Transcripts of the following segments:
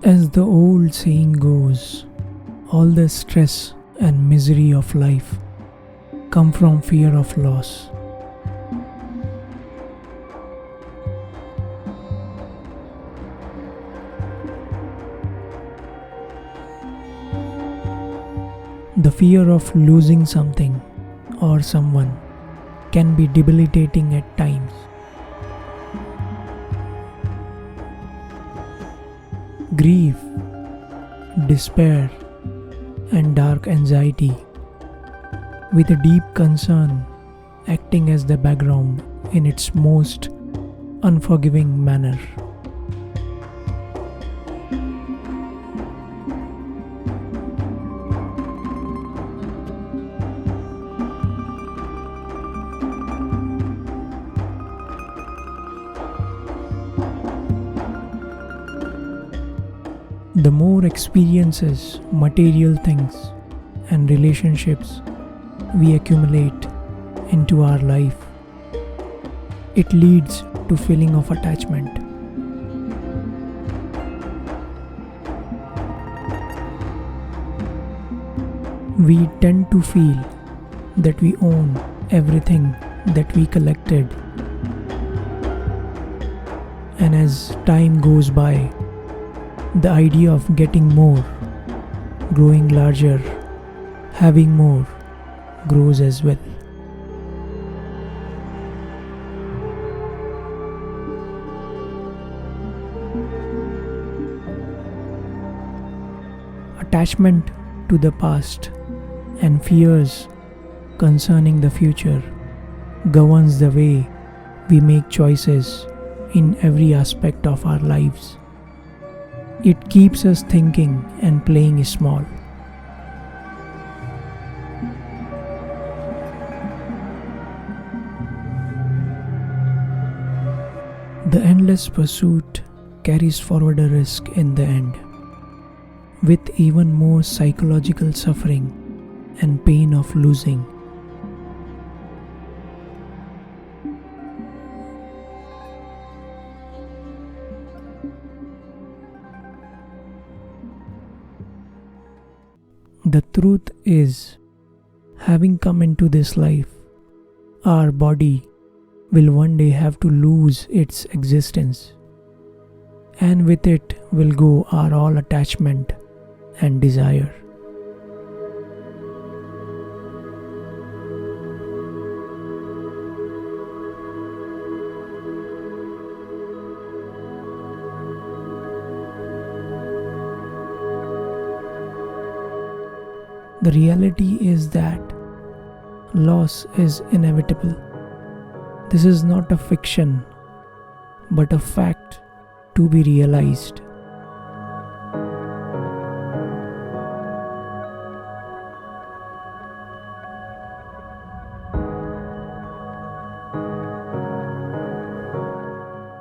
As the old saying goes, all the stress and misery of life come from fear of loss. The fear of losing something or someone can be debilitating at times. Grief, despair, and dark anxiety, with a deep concern acting as the background in its most unforgiving manner. The more experiences, material things, and relationships we accumulate into our life, it leads to feeling of attachment. We tend to feel that we own everything that we collected, and as time goes by, the idea of getting more, growing larger, having more grows as well. Attachment to the past and fears concerning the future governs the way we make choices in every aspect of our lives. It keeps us thinking and playing small. The endless pursuit carries forward a risk in the end, with even more psychological suffering and pain of losing. The truth is, having come into this life, our body will one day have to lose its existence, and with it will go our all attachment and desire. The reality is that loss is inevitable. This is not a fiction, but a fact to be realized.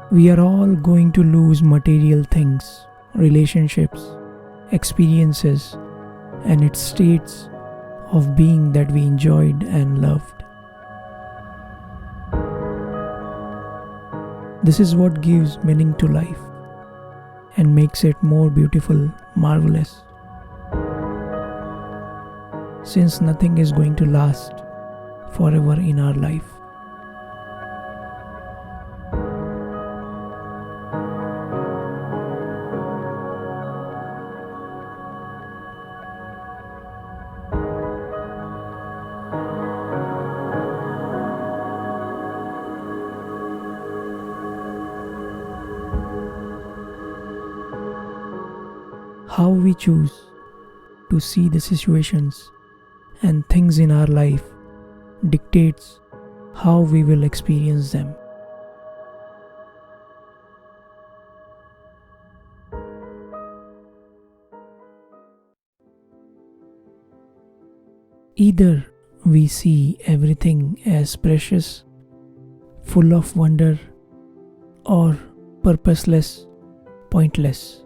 We are all going to lose material things, relationships, experiences, and its states of being that we enjoyed and loved. This is what gives meaning to life and makes it more beautiful, marvelous. Since nothing is going to last forever in our life. How we choose to see the situations and things in our life dictates how we will experience them. Either we see everything as precious, full of wonder, or purposeless, pointless.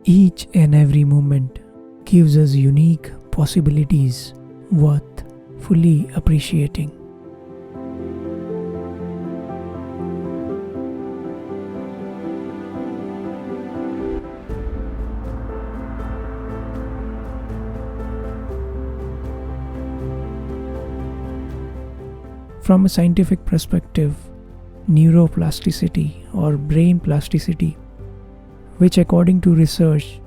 Each and every moment gives us unique possibilities worth fully appreciating. From a scientific perspective, neuroplasticity or brain plasticity, which according to research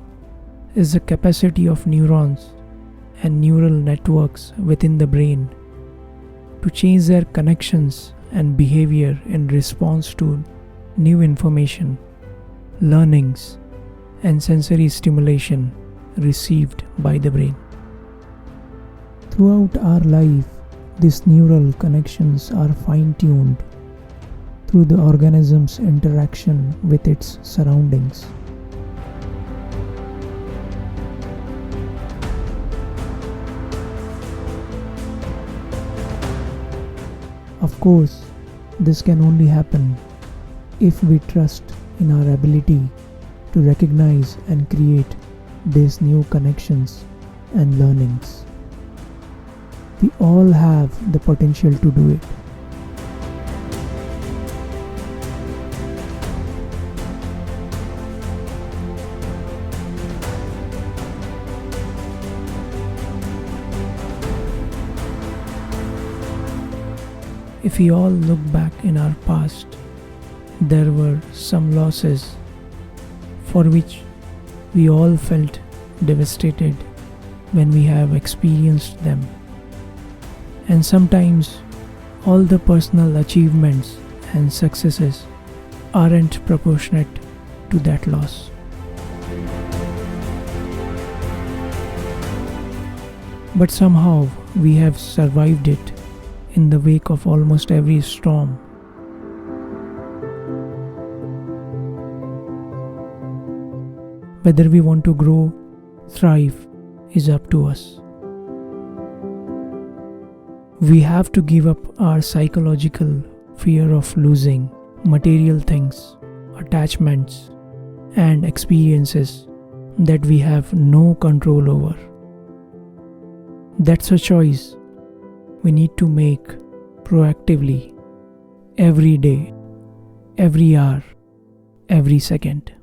is the capacity of neurons and neural networks within the brain to change their connections and behavior in response to new information, learnings, and sensory stimulation received by the brain. Throughout our life, these neural connections are fine-tuned through the organism's interaction with its surroundings. Of course, this can only happen if we trust in our ability to recognize and create these new connections and learnings. We all have the potential to do it. If we all look back in our past, there were some losses for which we all felt devastated when we have experienced them. And sometimes all the personal achievements and successes aren't proportionate to that loss. But somehow we have survived it in the wake of almost every storm. Whether we want to grow, thrive, is up to us. We have to give up our psychological fear of losing material things, attachments, and experiences that we have no control over. That's a choice we need to make proactively every day, every hour, every second.